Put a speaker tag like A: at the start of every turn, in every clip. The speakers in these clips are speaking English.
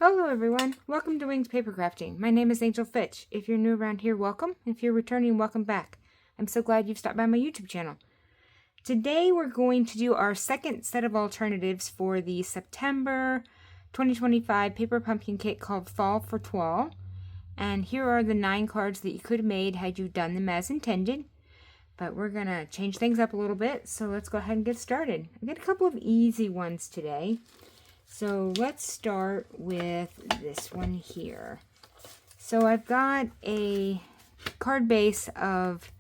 A: Hello everyone, welcome to Wings Paper Crafting. My name is Angel Fitch. If you're new around here, welcome. If you're returning, welcome back. I'm so glad you've stopped by my YouTube channel. Today we're going to do our second set of alternatives for the September 2025 paper pumpkin kit called Fall for Toile. And here are the 9 cards that you could have made had you done them as intended. But we're going to change things up a little bit, so let's go ahead and get started. I got a couple of easy ones today. So let's start with this one here. So I've got a card base of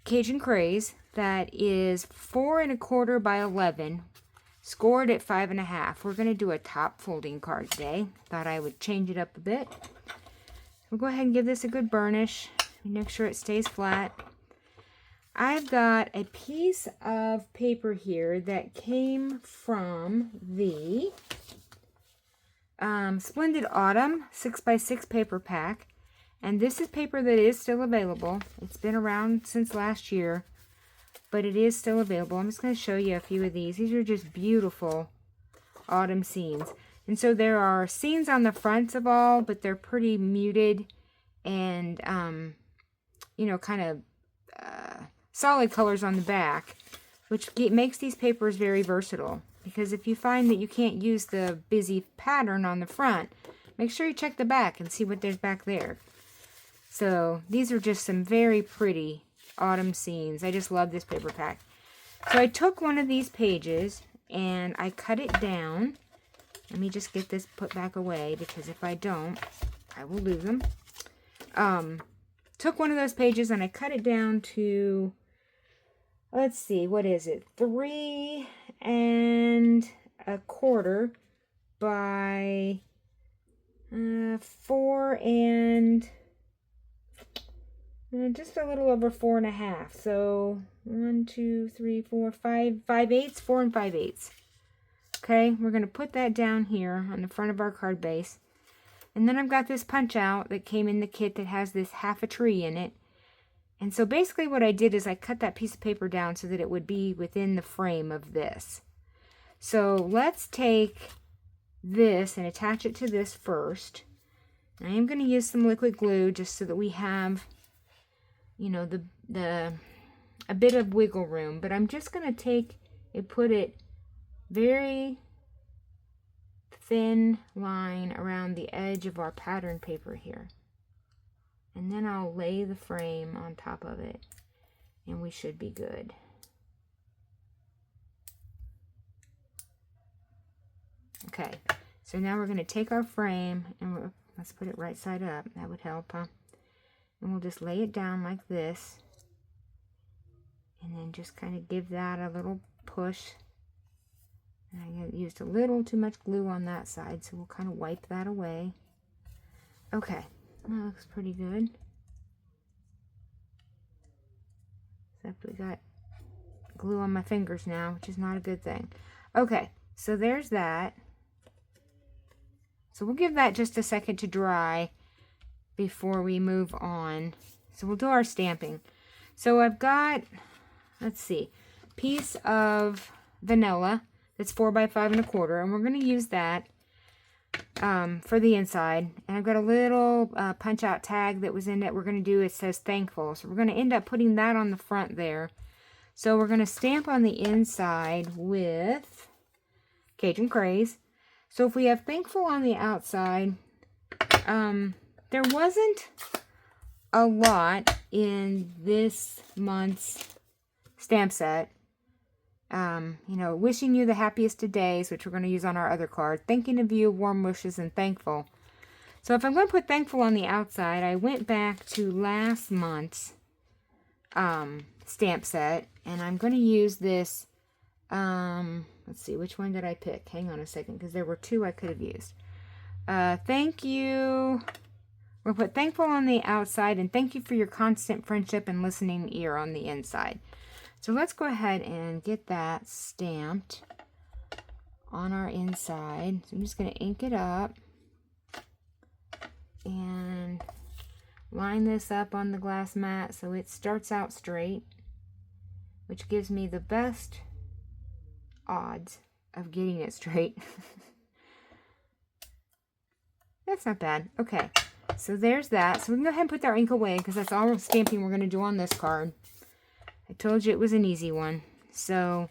A: Cajun Craze that is 4 1/4 by 11, scored at 5 1/2. We're going to do a top folding card today. Thought I would change it up a bit. We'll go ahead and give this a good burnish. Make sure it stays flat. I've got a piece of paper here that came from the Splendid Autumn 6x6 paper pack. And this is paper that is still available. It's been around since last year, but it is still available. I'm just going to show you a few of these. These are just beautiful autumn scenes. And so there are scenes on the fronts of all, but they're pretty muted and, kind of solid colors on the back, which makes these papers very versatile. Because if you find that you can't use the busy pattern on the front, make sure you check the back and see what there's back there. So these are just some very pretty autumn scenes. I just love this paper pack. So I took one of these pages and I cut it down. Let me just get this put back away, because if I don't, I will lose them. Took one of those pages and I cut it down to, let's see, what is it? 3 1/4 by 4 and just a little over 4 1/2. So 1, 2, 3, 4, 5 5/8, 4 5/8. Okay, we're going to put that down here on the front of our card base. And then I've got this punch out that came in the kit that has this half a tree in it. And so basically what I did is I cut that piece of paper down so that it would be within the frame of this. So let's take this and attach it to this first. I am going to use some liquid glue just so that we have, a bit of wiggle room. But I'm just going to take and put it very thin line around the edge of our pattern paper here. And then I'll lay the frame on top of it, and we should be good. Okay, so now we're going to take our frame, and let's put it right side up. That would help, huh? And we'll just lay it down like this, and then just kind of give that a little push. I used a little too much glue on that side, so we'll kind of wipe that away. Okay, that looks pretty good. Except we got glue on my fingers now, which is not a good thing. Okay, so there's that. So we'll give that just a second to dry before we move on. So we'll do our stamping. So I've got, let's see, a piece of vanilla. That's 4 by 5 1/4, and we're going to use that for the inside. And I've got a little punch out tag that was in it. We're going to do, it says thankful. So we're going to end up putting that on the front there. So we're going to stamp on the inside with Cajun Craze. So if we have thankful on the outside, there wasn't a lot in this month's stamp set. Wishing you the happiest of days, which we're going to use on our other card. Thinking of you, warm wishes, and thankful. So if I'm going to put thankful on the outside, I went back to last month's stamp set, and I'm going to use this, let's see, which one did I pick? Hang on a second, because there were 2 I could have used. Thank you. We'll put thankful on the outside, and thank you for your constant friendship and listening ear on the inside. So let's go ahead and get that stamped on our inside. So I'm just going to ink it up and line this up on the glass mat so it starts out straight, which gives me the best odds of getting it straight. That's not bad. Okay, so there's that. So we can go ahead and put our ink away because that's all stamping we're going to do on this card. I told you it was an easy one. So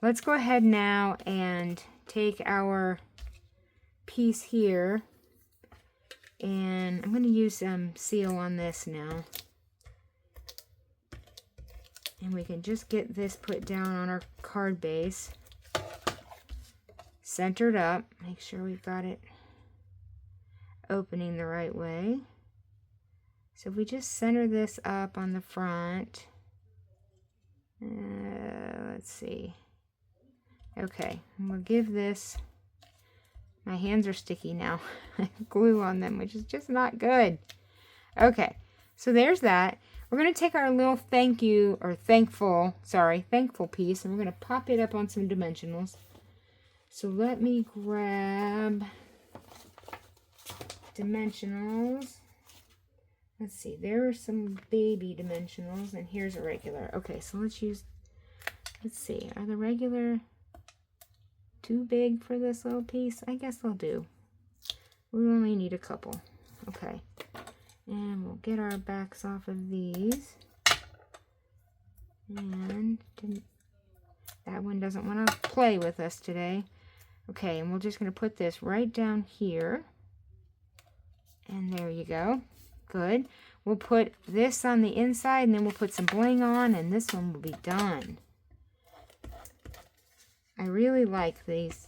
A: let's go ahead now and take our piece here, and I'm going to use some seal on this now. And we can just get this put down on our card base. Centered up. Make sure we've got it opening the right way. So if we just center this up on the front. Let's see. Okay, and we'll give this, my hands are sticky now. I have glue on them, which is just not good. Okay, so there's that. We're going to take our little thankful piece, and we're going to pop it up on some dimensionals. So let me grab dimensionals. Let's see, there are some baby dimensionals, and here's a regular. Okay, so let's see, are the regular too big for this little piece? I guess they'll do. We only need a couple. Okay. And we'll get our backs off of these. And that one doesn't want to play with us today. Okay, and we're just going to put this right down here. And there you go. Good. We'll put this on the inside, and then we'll put some bling on, and this one will be done. I really like these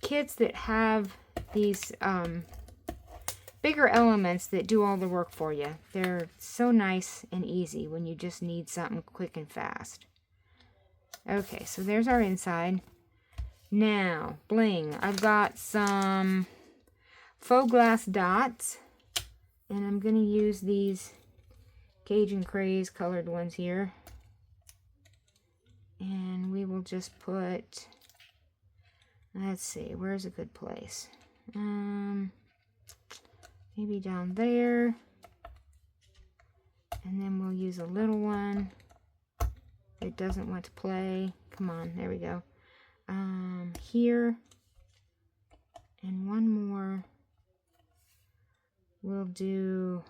A: kits that have these bigger elements that do all the work for you. They're so nice and easy when you just need something quick and fast. Okay, so there's our inside. Now, bling. I've got some faux glass dots, and I'm going to use these Cajun Craze colored ones here. And we will just put, let's see, where's a good place? Maybe down there. And then we'll use a little one that doesn't want to play. Come on, there we go. Here. And one more. We'll do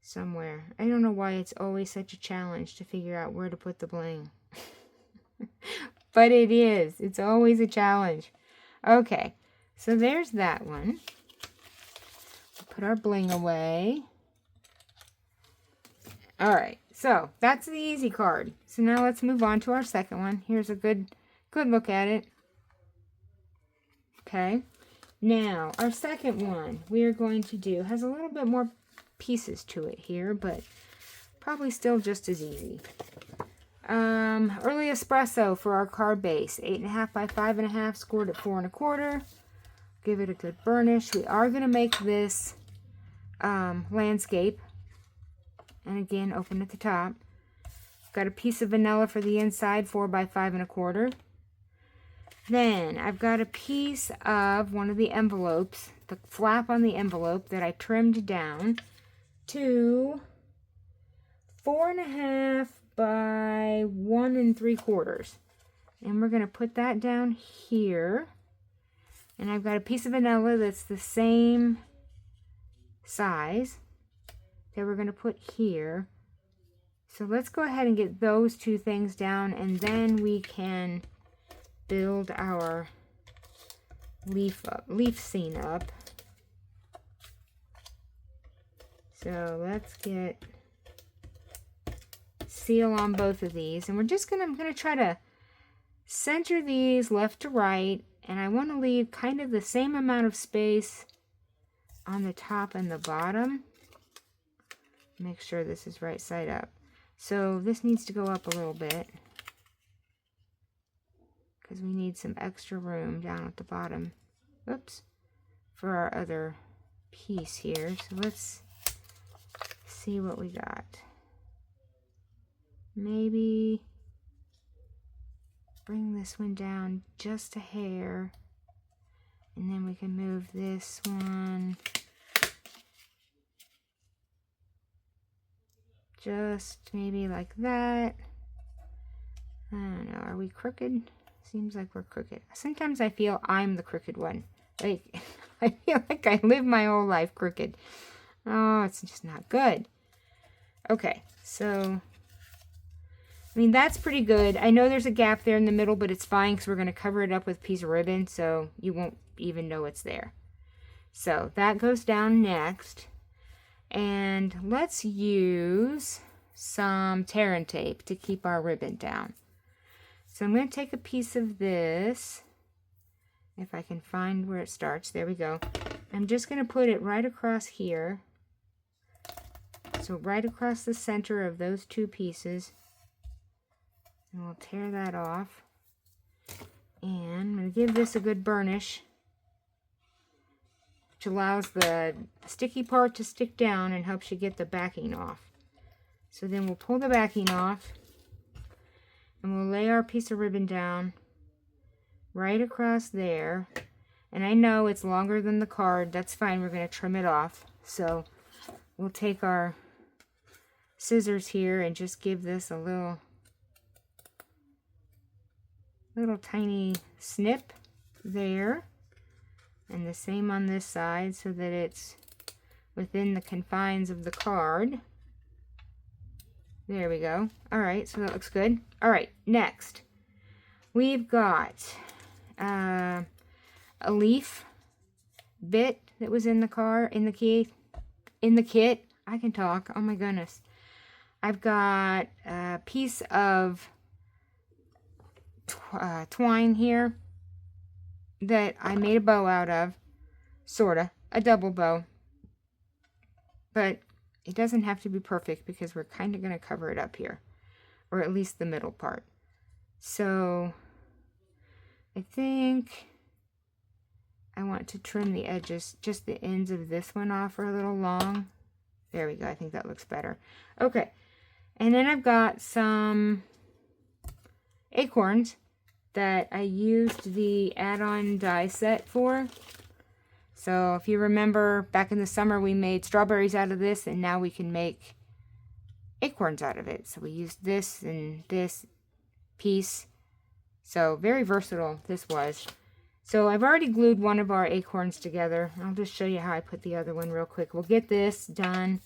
A: somewhere. I don't know why it's always such a challenge to figure out where to put the bling. But it is. It's always a challenge. Okay, so there's that one. Put our bling away. Alright, so that's the easy card. So now let's move on to our second one. Here's a good look at it. Okay, now our second one we are going to do has a little bit more pieces to it here, but probably still just as easy. Early espresso for our card base, 8.5 by 5.5, scored at 4 1/4. Give it a good burnish. We are going to make this landscape, and again, open at the top. Got a piece of vanilla for the inside, 4 by 5 1/4. Then I've got a piece of one of the envelopes, the flap on the envelope that I trimmed down to 4.5 by 1 3/4. And we're going to put that down here. And I've got a piece of vanilla that's the same size that we're going to put here. So let's go ahead and get those two things down, and then we can build our leaf scene up. So let's get seal on both of these, and I'm going to try to center these left to right, and I want to leave kind of the same amount of space on the top and the bottom. Make sure this is right side up. So this needs to go up a little bit because we need some extra room down at the bottom. Oops. For our other piece here. So let's see what we got. Maybe bring this one down just a hair, and then we can move this one just maybe like that. I don't know, are we crooked? Seems like we're crooked. Sometimes I feel I'm the crooked one Like, I feel like I live my whole life crooked. Oh, it's just not good. Okay, so, I mean, that's pretty good. I know there's a gap there in the middle, but it's fine because we're going to cover it up with a piece of ribbon, so you won't even know it's there. So that goes down next. And let's use some tear and tape to keep our ribbon down. So I'm going to take a piece of this, if I can find where it starts. There we go. I'm just going to put it right across here. So right across the center of those two pieces. And we'll tear that off. And I'm going to give this a good burnish, which allows the sticky part to stick down and helps you get the backing off. So then we'll pull the backing off. And we'll lay our piece of ribbon down right across there. And I know it's longer than the card. That's fine. We're going to trim it off. So we'll take our scissors here and just give this a little tiny snip there. And the same on this side so that it's within the confines of the card. There we go. All right, so that looks good. All right, next we've got a leaf bit that was in the kit. I can talk. Oh my goodness. I've got a piece of twine here that I made a bow out of, sorta, a double bow, but it doesn't have to be perfect because we're kind of going to cover it up here, or at least the middle part. So I think I want to trim the edges, just the ends of this one off are a little long. There we go. I think that looks better. Okay, and then I've got some acorns that I used the add-on die set for. So if you remember, back in the summer we made strawberries out of this, and now we can make acorns out of it. So we used this and this piece. So very versatile this was. So I've already glued one of our acorns together. I'll just show you how I put the other one real quick. We'll get this done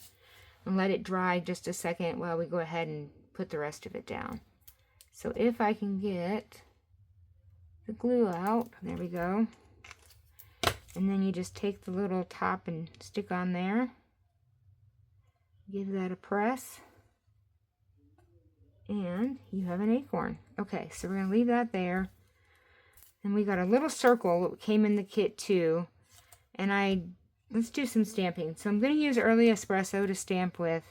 A: and let it dry just a second while we go ahead and put the rest of it down. So if I can get the glue out, there we go. And then you just take the little top and stick on there. Give that a press. And you have an acorn. Okay, so we're going to leave that there. And we got a little circle that came in the kit too. And let's do some stamping. So I'm going to use Early Espresso to stamp with.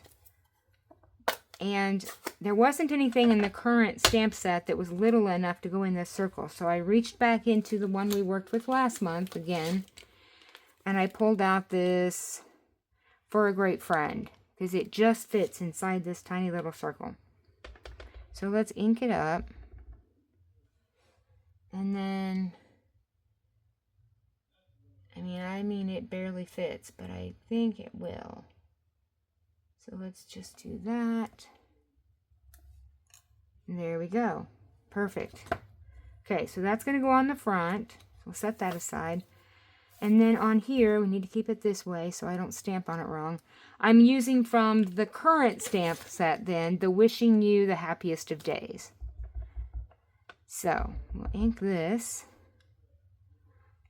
A: And there wasn't anything in the current stamp set that was little enough to go in this circle. So I reached back into the one we worked with last month again. And I pulled out this For a Great Friend, because it just fits inside this tiny little circle. So let's ink it up. And then, I mean it barely fits, but I think it will. So let's just do that. And there we go. Perfect. Okay, so that's going to go on the front. We'll set that aside. And then on here, we need to keep it this way so I don't stamp on it wrong. I'm using from the current stamp set then, the Wishing You the Happiest of Days. So we'll ink this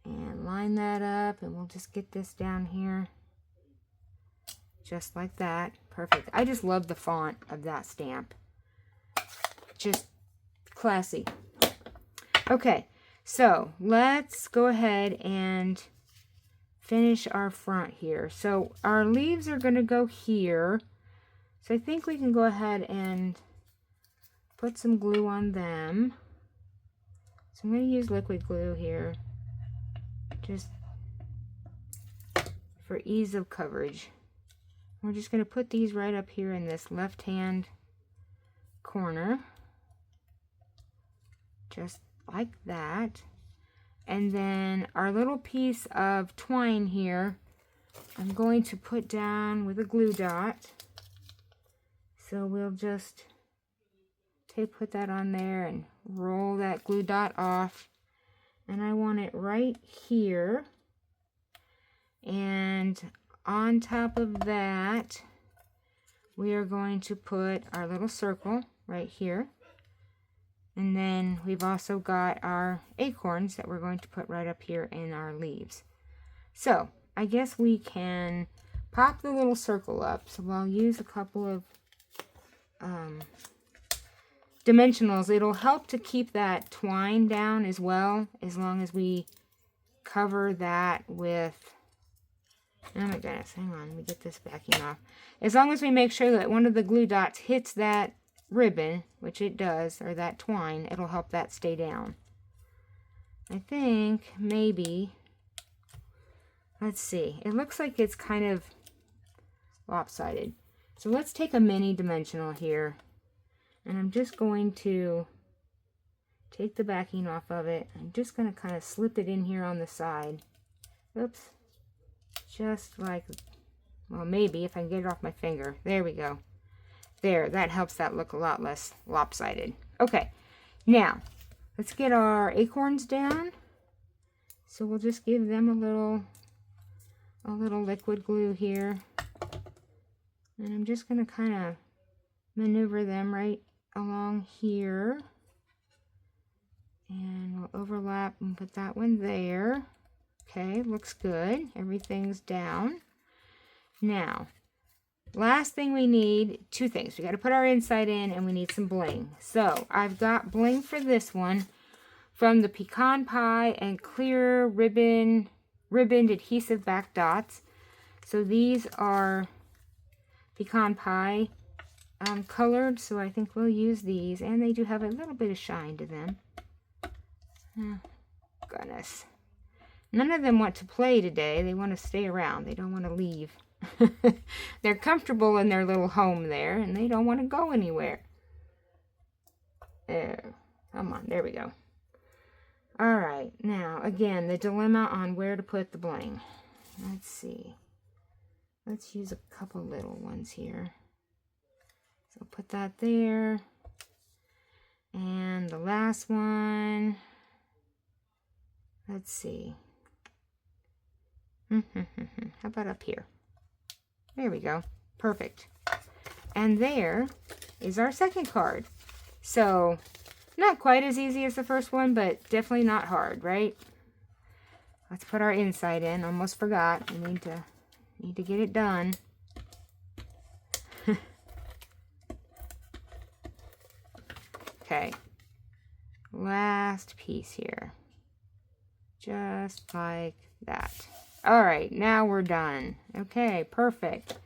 A: and line that up, and we'll just get this down here. Just like that. Perfect. I just love the font of that stamp. Just classy. Okay, so let's go ahead and finish our front here. So our leaves are going to go here. So I think we can go ahead and put some glue on them. So I'm going to use liquid glue here, just for ease of coverage. We're just going to put these right up here in this left-hand corner, just like that. And then our little piece of twine here, I'm going to put down with a glue dot. So we'll just put that on there and roll that glue dot off. And I want it right here. And on top of that, we are going to put our little circle right here. And then we've also got our acorns that we're going to put right up here in our leaves. So I guess we can pop the little circle up. So I'll use a couple of dimensionals. It'll help to keep that twine down as well, as long as we cover that with, oh my goodness, hang on, let me get this backing off. As long as we make sure that one of the glue dots hits that ribbon, which it does, or that twine, it'll help that stay down. I think maybe, let's see, it looks like it's kind of lopsided. So let's take a mini dimensional here, and I'm just going to take the backing off of it. I'm just going to kind of slip it in here on the side. Oops. Just like, well, maybe if I can get it off my finger. There we go. There, that helps that look a lot less lopsided. Okay, now let's get our acorns down. So we'll just give them a little liquid glue here. And I'm just going to kind of maneuver them right along here. And we'll overlap and put that one there. Okay, looks good. Everything's down. Now, last thing we need, two things. We got to put our inside in, and we need some bling. So I've got bling for this one from the Pecan Pie and Clear Ribboned Adhesive Back Dots. So these are Pecan Pie colored, so I think we'll use these. And they do have a little bit of shine to them. Oh, goodness. None of them want to play today. They want to stay around. They don't want to leave. They're comfortable in their little home there, and they don't want to go anywhere. There. Come on. There we go. All right. Now, again, the dilemma on where to put the bling. Let's see. Let's use a couple little ones here. So put that there. And the last one. Let's see. How about up here? There we go. Perfect. And there is our second card. So, not quite as easy as the first one, but definitely not hard, right? Let's put our inside in. Almost forgot. We need to get it done. Okay. Last piece here. Just like that. All right, now we're done. Okay, perfect.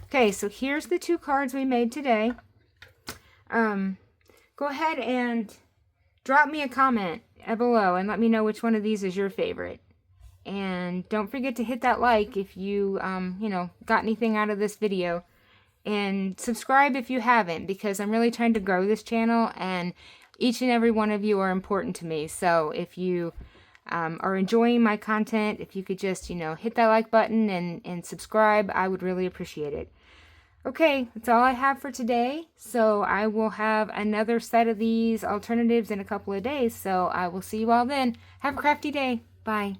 A: Okay, so here's the two cards we made today. Go ahead and drop me a comment below and let me know which one of these is your favorite. And don't forget to hit that like if you, got anything out of this video. And subscribe if you haven't, because I'm really trying to grow this channel, and each and every one of you are important to me. So if you are enjoying my content, if you could just, hit that like button and subscribe, I would really appreciate it. Okay, that's all I have for today. So I will have another set of these alternatives in a couple of days. So I will see you all then. Have a crafty day. Bye.